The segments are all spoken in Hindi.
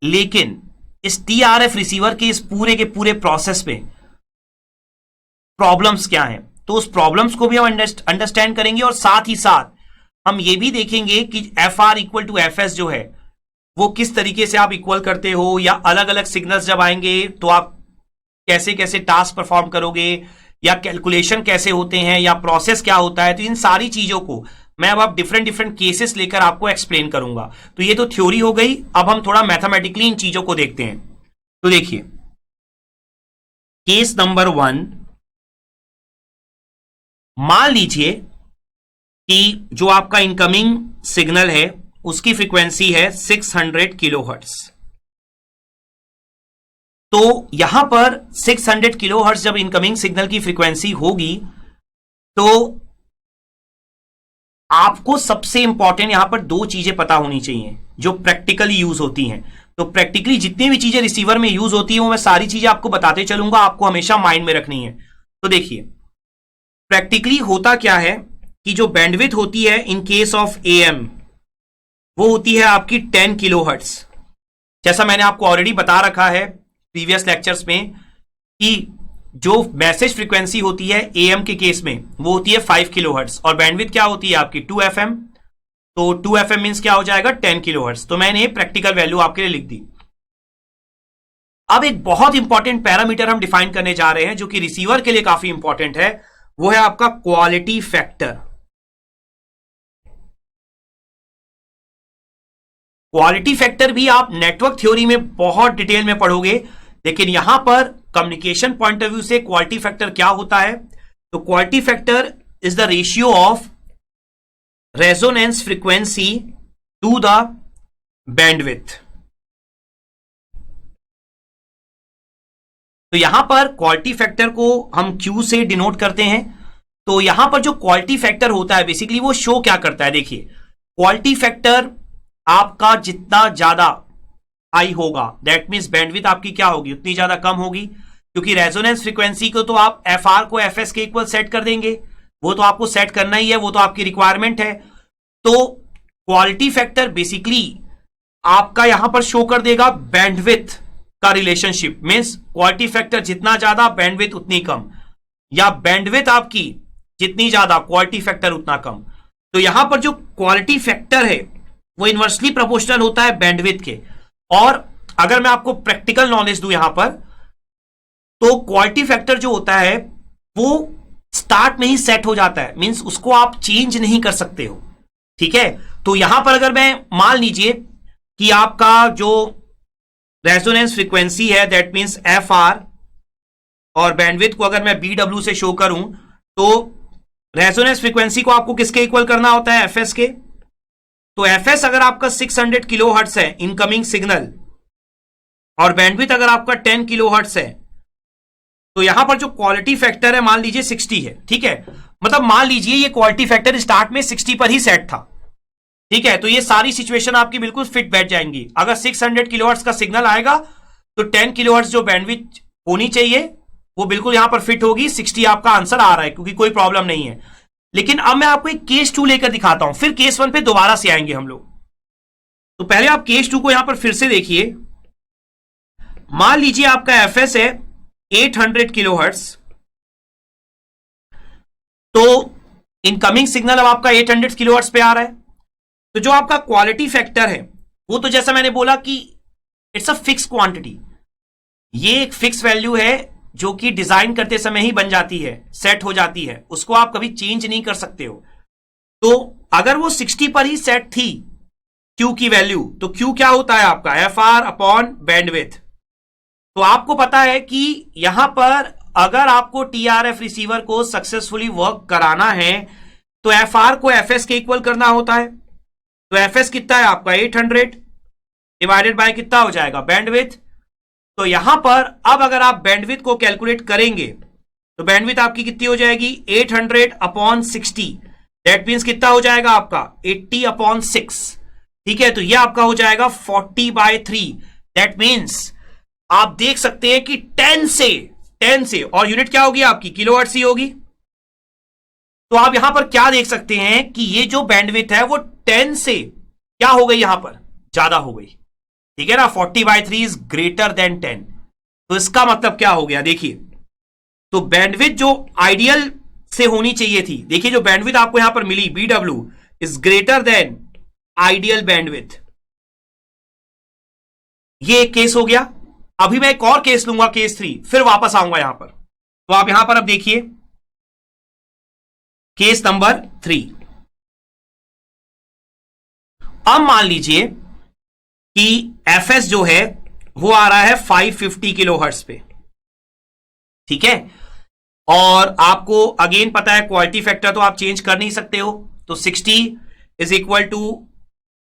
लेकिन इस टीआरएफ रिसीवर के इस पूरे के पूरे प्रोसेस में प्रॉब्लम्स क्या हैं, तो उस प्रॉब्लम्स को भी हम अंडरस्टैंड करेंगे और साथ ही साथ हम ये भी देखेंगे कि F R equal to F S जो है वो किस तरीके से आप इक्वल करते हो, या अलग अलग सिग्नल्स जब आएंगे तो आप कैसे कैसे टास्क परफॉर्म करोगे, या कैलकुलेशन कैसे होते हैं, या प्रोसेस क्या होता है। तो इन सारी चीजों को मैं अब डिफरेंट डिफरेंट केसेस लेकर आपको एक्सप्लेन करूंगा। तो ये तो थ्योरी हो गई, अब हम थोड़ा मैथमेटिकली इन चीजों को देखते हैं। तो देखिए केस नंबर 1, मान लीजिए कि जो आपका इनकमिंग सिग्नल है उसकी फ्रीक्वेंसी है 600 किलोहर्ट्ज। तो यहां पर 600 किलोहर्ट्ज जब इनकमिंग सिग्नल की फ्रीक्वेंसी होगी तो आपको सबसे इंपॉर्टेंट यहां पर दो चीजें पता होनी चाहिए जो प्रैक्टिकली यूज होती हैं। तो प्रैक्टिकली जितनी भी चीजें रिसीवर में यूज होती हैं वो मैं सारी चीजें आपको बताते चलूंगा, आपको हमेशा माइंड में रखनी है। तो देखिए प्रैक्टिकली होता क्या है कि जो बैंडविड्थ होती है इन केस ऑफ एएम वो होती है आपकी 10 किलोहर्ट्ज। जैसा मैंने आपको ऑलरेडी बता रखा है प्रीवियस लेक्चर्स में कि जो मैसेज फ्रीक्वेंसी होती है एएम के केस में वो होती है 5 किलोहर्ट्ज और बैंडविड्थ क्या होती है आपकी 2 एफएम। तो 2 एफएम मींस क्या हो जाएगा 10 किलोहर्ट्ज। तो मैंने प्रैक्टिकल वैल्यू आपके लिए लिख दी। अब एक बहुत इंपॉर्टेंट पैरामीटर हम डिफाइन करने जा रहे हैं जो कि रिसीवर के लिए काफी इंपॉर्टेंट है, वो है आपका क्वालिटी फैक्टर। क्वालिटी फैक्टर भी आप नेटवर्क थ्योरी में बहुत डिटेल में पढ़ोगे, लेकिन यहां पर कम्युनिकेशन पॉइंट ऑफ व्यू से क्वालिटी फैक्टर क्या होता है। तो quality factor is the ratio of resonance frequency to the bandwidth. तो यहां पर क्वालिटी फैक्टर को हम Q से डिनोट करते हैं। तो यहां पर जो क्वालिटी फैक्टर होता है बेसिकली वो शो क्या करता है, देखिए क्वालिटी फैक्टर आपका जितना ज्यादा हाई होगा दैट मींस बैंडविड्थ आपकी क्या होगी उतनी ज्यादा कम होगी, क्योंकि रेजोनेंस फ्रीक्वेंसी को तो आप एफ आर को एफ एस के इक्वल सेट कर देंगे, वो तो आपको सेट करना ही है, वो तो आपकी रिक्वायरमेंट है। तो क्वालिटी फैक्टर बेसिकली आपका यहां पर शो कर देगा बैंडविड्थ का रिलेशनशिप, मींस क्वालिटी फैक्टर जितना ज्यादा बैंडविड्थ उतनी कम, या बैंडविड्थ आपकी जितनी ज्यादा क्वालिटी फैक्टर उतना कम। तो यहां पर जो क्वालिटी फैक्टर है वो इनवर्सली प्रोपोर्शनल होता है बैंडविड्थ के। और अगर मैं आपको प्रैक्टिकल नॉलेज दूं यहां पर, तो क्वालिटी फैक्टर जो होता है वो स्टार्ट में ही सेट हो जाता है, मींस उसको आप चेंज नहीं कर सकते हो, ठीक है। तो यहां पर अगर मैं मान लीजिए कि आपका जो रेजोनेंस फ्रीक्वेंसी है दैट मींस एफ आर और बैंडविड्थ को अगर मैं BW से शो करूं तो रेजोनेंस फ्रीक्वेंसी को आपको किसके इक्वल करना होता है, एफएस के। तो एफएस अगर आपका 600 किलोहर्ट्ज है इनकमिंग सिग्नल और बैंडविड्थ अगर आपका 10 किलोहर्ट्ज है, तो यहां पर जो क्वालिटी फैक्टर है मान लीजिए 60 है, ठीक है। मतलब मान लीजिए ये क्वालिटी फैक्टर स्टार्ट में 60 पर ही सेट था, ठीक है। तो ये सारी सिचुएशन आपकी बिल्कुल फिट बैठ जाएंगी। अगर 600 किलोहर्ट्ज का सिग्नल आएगा तो 10 किलोहर्ट्ज जो बैंडविड्थ होनी चाहिए वो बिल्कुल यहां पर फिट होगी। 60 आपका आंसर आ रहा है क्योंकि कोई प्रॉब्लम नहीं है। लेकिन अब मैं आपको एक केस 2 लेकर दिखाता हूं, फिर केस 1 पे दोबारा से आएंगे हम लोग। तो पहले आप केस 2 को यहां पर फिर से देखिए। मान लीजिए आपका एफएस है 800 किलोहर्ट्ज, तो इनकमिंग सिग्नल अब आपका 800 किलोहर्ट्ज पे आ रहा है। तो जो आपका क्वालिटी फैक्टर है वो तो जैसा मैंने बोला कि इट्स अ फिक्स क्वांटिटी, ये एक फिक्स वैल्यू है जो कि डिजाइन करते समय ही बन जाती है, सेट हो जाती है, उसको आप कभी चेंज नहीं कर सकते हो। तो अगर वो 60 पर ही सेट थी Q की वैल्यू, तो Q क्या होता है आपका एफ आर अपॉन बैंडविड्थ। तो आपको पता है कि यहां पर अगर आपको टीआरएफ रिसीवर को सक्सेसफुली वर्क कराना है तो एफ आर को एफ एस के इक्वल करना होता है। तो एफ एस कितना है आपका 800 डिवाइडेड बाय कितना हो जाएगा बैंडविड्थ। तो यहां पर अब अगर आप बैंडविड्थ को कैलकुलेट करेंगे तो बैंडविड्थ आपकी कितनी हो जाएगी 800 अपॉन 60, दैट मींस कितना हो जाएगा आपका 80 अपॉन 6, ठीक है। तो ये आपका हो जाएगा 40/3, दैट मींस आप देख सकते हैं कि 10 से और यूनिट क्या होगी आपकी किलोवाट ही होगी। तो आप यहां पर क्या देख सकते हैं कि ये जो बैंडविड्थ है वो 10 से क्या हो गई, यहां पर ज्यादा हो गई, ठीक है ना, 40/3 इज ग्रेटर देन 10। तो इसका मतलब क्या हो गया, देखिए, तो बैंडविड्थ जो आइडियल से होनी चाहिए थी, देखिए जो बैंडविड्थ आपको यहां पर मिली BW is greater than ideal bandwidth. ये एक केस हो गया। अभी मैं एक और केस लूंगा, केस 3, फिर वापस आऊंगा यहां पर। तो आप यहां पर अब देखिए केस नंबर 3। अब मान लीजिए कि एफएस जो है वो आ रहा है 550 किलोहर्ट्ज पे, ठीक है, और आपको अगेन पता है क्वालिटी फैक्टर तो आप चेंज कर नहीं सकते हो, तो 60 is equal to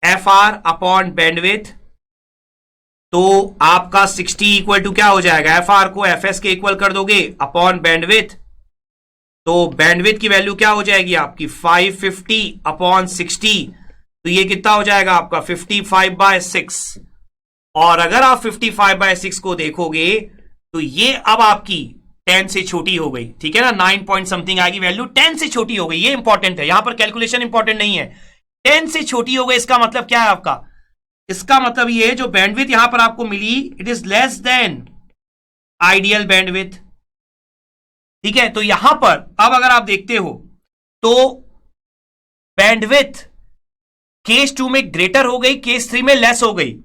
F R upon bandwidth. तो आपका 60 इक्वल टू क्या हो जाएगा, एफ आर को एफ एस के इक्वल कर दोगे अपॉन बैंडविड्थ, तो बैंडविड्थ की वैल्यू क्या हो जाएगी आपकी 550 अपॉन 60, तो ये कितना हो जाएगा आपका 55/6। और अगर आप 55/6 को देखोगे तो ये अब आपकी 10 से छोटी हो गई, ठीक है ना, 9 पॉइंट समथिंग आएगी वैल्यू, 10 से छोटी हो गई। ये इंपॉर्टेंट है, यहां पर कैलकुलेशन इंपॉर्टेंट नहीं है, 10 से छोटी हो गई। इसका मतलब क्या है आपका, इसका मतलब ये जो बैंडविड्थ यहां पर आपको मिली it is less than ideal bandwidth, ठीक है। तो यहां पर अब अगर आप देखते हो तो बैंडविड्थ केस 2 में ग्रेटर हो गई, केस 3 में लेस हो गई।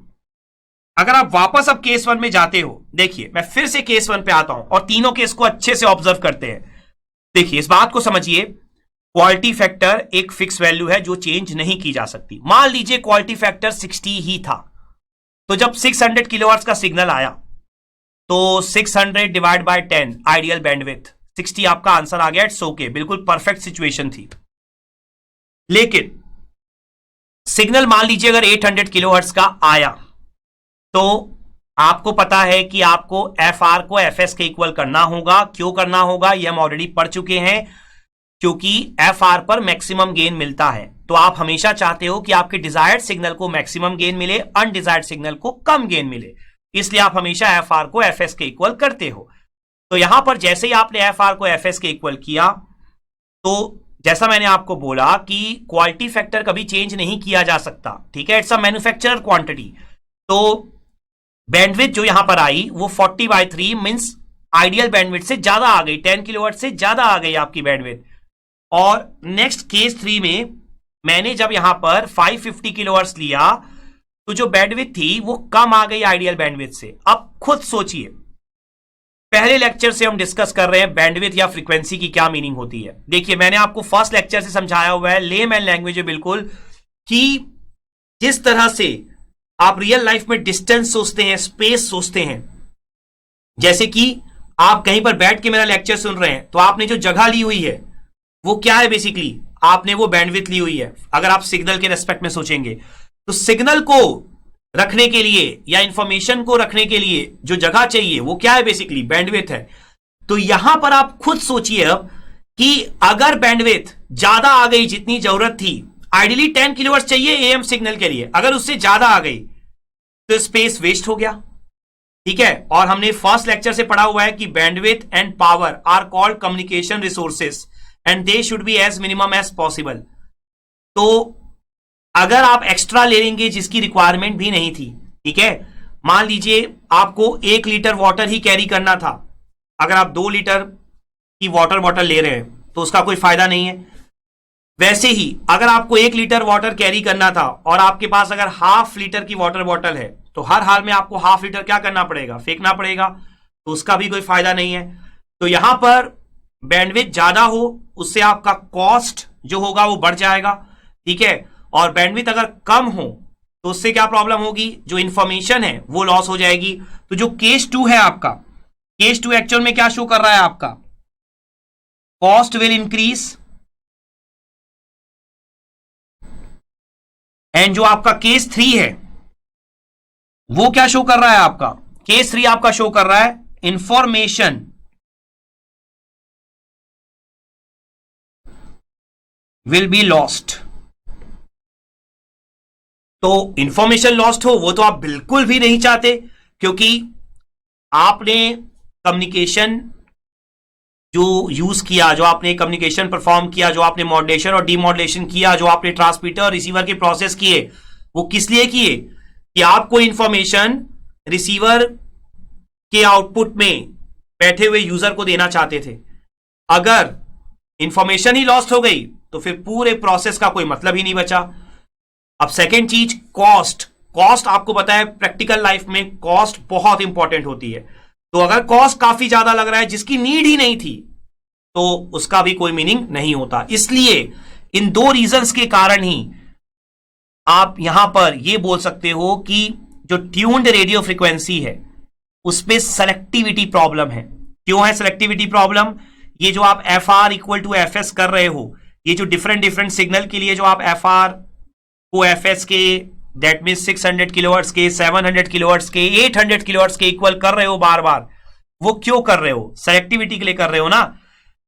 अगर आप वापस अब केस 1 में जाते हो, देखिए मैं फिर से केस 1 पे आता हूं और तीनों केस को अच्छे से ऑब्जर्व करते हैं। देखिए इस बात को समझिए, क्वालिटी फैक्टर एक फिक्स वैल्यू है जो चेंज नहीं की जा सकती। मान लीजिए क्वालिटी फैक्टर 60 ही था, तो जब 600 किलोहर्ट्ज का सिग्नल आया तो 600 डिवाइड बाय 10 आइडियल बैंडविड्थ 60 आपका आंसर आ गया। इट्स ओके, बिल्कुल परफेक्ट सिचुएशन थी। लेकिन सिग्नल मान लीजिए अगर 800 किलोहर्ट्ज का आया, तो आपको पता है कि आपको एफ आर को एफ एस के इक्वल करना होगा। क्यों करना होगा ये हम ऑलरेडी पढ़ चुके हैं, क्योंकि एफ आर पर मैक्सिमम गेन मिलता है। तो आप हमेशा चाहते हो कि आपके डिजायर्ड सिग्नल को मैक्सिमम गेन मिले, अनडिजायर्ड सिग्नल को कम गेन मिले, इसलिए आप हमेशा एफ आर को एफ एस के इक्वल करते हो। तो यहां पर जैसे ही आपने एफ आर को एफ एस के इक्वल किया, तो जैसा मैंने आपको बोला कि क्वालिटी फैक्टर कभी चेंज नहीं किया जा सकता, ठीक है, इट्स अ मैन्युफैक्चरर क्वांटिटी। तो बैंडविड्थ जो यहां पर आई वो 40/3 मींस आइडियल बैंडविड्थ से ज्यादा आ गई, 10 किलोवाट से ज्यादा आ गई आपकी बैंडविड्थ। और नेक्स्ट केस 3 में मैंने जब यहां पर 550 किलोवाट लिया तो जो बैंडविड्थ थी वो कम आ गई आइडियल बैंडविड्थ से। अब खुद सोचिए, पहले लेक्चर से हम डिस्कस कर रहे हैं बैंडविड्थ या फ्रीक्वेंसी की क्या मीनिंग होती है। देखिए मैंने आपको फर्स्ट लेक्चर से समझाया हुआ है, लेमैन लैंग्वेज है बिल्कुल, कि जिस तरह से आप रियल लाइफ में डिस्टेंस सोचते हैं, स्पेस सोचते हैं, जैसे कि आप कहीं पर बैठ के मेरा लेक्चर सुन रहे हैं तो आपने जो जगह ली हुई है वो क्या है, बेसिकली आपने वो बैंडविड्थ ली हुई है। अगर आप सिग्नल के रेस्पेक्ट में सोचेंगे तो सिग्नल को रखने के लिए या इंफॉर्मेशन को रखने के लिए जो जगह चाहिए वो क्या है, बेसिकली बैंडविड्थ है। तो यहां पर आप खुद सोचिए अब कि अगर बैंडविड्थ ज्यादा आ गई जितनी जरूरत थी, आइडियली 10 किलोहर्ट्ज चाहिए एएम सिग्नल के लिए, अगर उससे ज्यादा आ गई तो स्पेस वेस्ट हो गया, ठीक है। और हमने फर्स्ट लेक्चर से पढ़ा हुआ है कि bandwidth and power are called communication resources and they should be as minimum as possible. तो अगर आप एक्स्ट्रा ले लेंगे जिसकी रिक्वायरमेंट भी नहीं थी, ठीक है, मान लीजिए आपको 1 लीटर वाटर ही कैरी करना था, अगर आप 2 लीटर की वाटर बॉटल ले रहे हैं तो उसका कोई फायदा नहीं है। वैसे ही अगर आपको 1 लीटर वाटर कैरी करना था और आपके पास अगर हाफ लीटर की वाटर बॉटल है तो हर हाल में आपको हाफ लीटर क्या करना पड़ेगा, फेंकना पड़ेगा, तो उसका भी कोई फायदा नहीं है। तो यहां पर बैंडविड्थ ज्यादा हो उससे आपका कॉस्ट जो होगा वो बढ़ जाएगा, ठीक है। और बैंडविड्थ अगर कम हो तो उससे क्या प्रॉब्लम होगी, जो इंफॉर्मेशन है वो लॉस हो जाएगी। तो जो केस 2 है आपका, केस 2 एक्चुअल में क्या शो कर रहा है आपका, कॉस्ट विल इंक्रीज, एंड जो आपका केस 3 है वो क्या शो कर रहा है आपका, केस 3 आपका शो कर रहा है इंफॉर्मेशन विल बी लॉस्ट। तो इंफॉर्मेशन लॉस्ट हो वो तो आप बिल्कुल भी नहीं चाहते, क्योंकि आपने कम्युनिकेशन जो यूज किया, जो आपने कम्युनिकेशन परफॉर्म किया, जो आपने मॉड्यूलेशन और डीमॉड्यूलेशन किया, जो आपने ट्रांसमीटर और रिसीवर के प्रोसेस किए, वो किस लिए किए कि आप कोई इंफॉर्मेशन रिसीवर के आउटपुट में बैठे हुए यूजर को देना चाहते थे, अगर इंफॉर्मेशन ही लॉस्ट हो गई तो फिर पूरे प्रोसेस का कोई मतलब ही नहीं बचा। अब सेकेंड चीज, कॉस्ट आपको पता है प्रैक्टिकल लाइफ में कॉस्ट बहुत इंपॉर्टेंट होती है। तो अगर कॉस्ट काफी ज्यादा लग रहा है जिसकी नीड ही नहीं थी तो उसका भी कोई मीनिंग नहीं होता। इसलिए इन दो रीजंस के कारण ही आप यहां पर यह बोल सकते हो कि जो ट्यून्ड रेडियो फ्रीक्वेंसी है उस पे सेलेक्टिविटी प्रॉब्लम है। क्यों है सेलेक्टिविटी प्रॉब्लम? ये जो आप F R equal to F S कर रहे हो, ये जो डिफरेंट सिग्नल के लिए जो आप एफ आर को एफ एस के दैट मीन 600 किलोहर्ट्ज के, 700 किलोहर्ट्ज के, 800 किलोहर्ट्ज के इक्वल कर रहे हो बार बार, वो क्यों कर रहे हो? सेलेक्टिविटी के लिए कर रहे हो ना।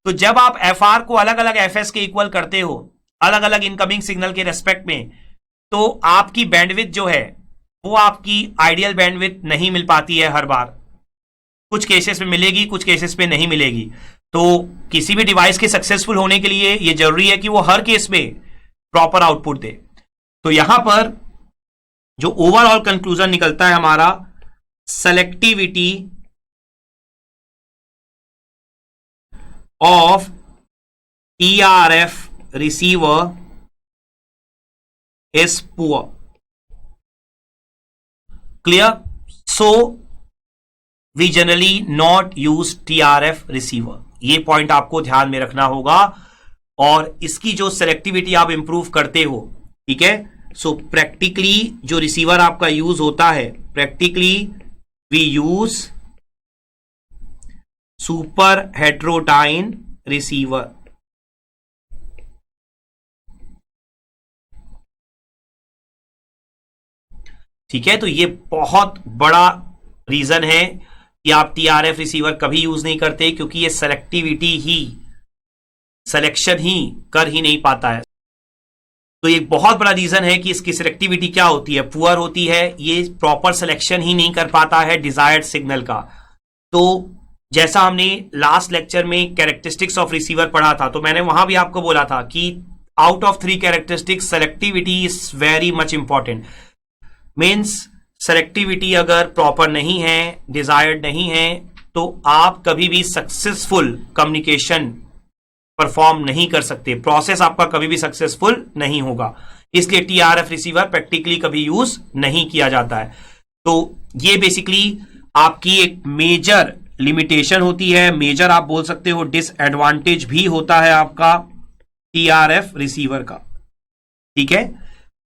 तो जब आप एफ आर को अलग अलग एफ एस के इक्वल करते हो अलग अलग इनकमिंग सिग्नल के रेस्पेक्ट में, तो आपकी बैंडविड्थ जो है वो आपकी आइडियल बैंडविड्थ नहीं मिल पाती है हर बार। कुछ केसेस में मिलेगी, कुछ केसेस में नहीं मिलेगी। तो किसी भी डिवाइस के सक्सेसफुल होने के लिए यह जरूरी है कि वो हर केस में प्रॉपर आउटपुट दे। तो यहां पर जो ओवरऑल कंक्लूजन निकलता है हमारा, selectivity of TRF receiver is poor. Clear? So we generally not use TRF receiver. ये पॉइंट आपको ध्यान में रखना होगा। और इसकी जो सेलेक्टिविटी आप इंप्रूव करते हो, ठीक है, सो प्रैक्टिकली जो रिसीवर आपका यूज होता है, practically we use super heterodyne receiver. ठीक है, तो ये बहुत बड़ा रीजन है कि आप TRF रिसीवर कभी यूज नहीं करते, क्योंकि ये सेलेक्टिविटी ही, सिलेक्शन ही कर ही नहीं पाता है। तो ये बहुत बड़ा रीजन है कि इसकी सिलेक्टिविटी क्या होती है, पुअर होती है। ये प्रॉपर सिलेक्शन ही नहीं कर पाता है डिजायर्ड सिग्नल का। तो जैसा हमने लास्ट लेक्चर में कैरेक्टरिस्टिक्स ऑफ रिसीवर पढ़ा था, तो मैंने वहां भी आपको बोला था कि out of 3 characteristics selectivity is very much important. Means selectivity अगर प्रॉपर नहीं है, डिजायर्ड नहीं है, तो आप कभी भी सक्सेसफुल कम्युनिकेशन परफॉर्म नहीं कर सकते, प्रोसेस आपका कभी भी सक्सेसफुल नहीं होगा। इसलिए TRF रिसीवर प्रैक्टिकली कभी यूज नहीं किया जाता है। तो ये बेसिकली आपकी एक मेजर लिमिटेशन होती है, मेजर आप बोल सकते हो डिसएडवांटेज भी होता है आपका TRF रिसीवर का। ठीक है,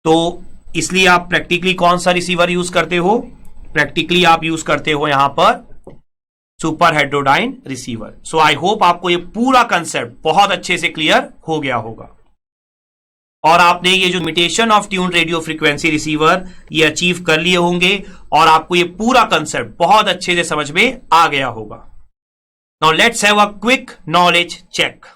तो इसलिए आप प्रैक्टिकली कौन सा रिसीवर यूज करते हो? प्रैक्टिकली आप यूज करते हो यहां पर super heterodyne receiver. So I hope आपको ये पूरा कंसेप्ट बहुत अच्छे से क्लियर हो गया होगा और आपने ये जो limitation of tune radio frequency receiver ये अचीव कर लिए होंगे और आपको ये पूरा कंसेप्ट बहुत अच्छे से समझ में आ गया होगा। Now let's have a quick knowledge check.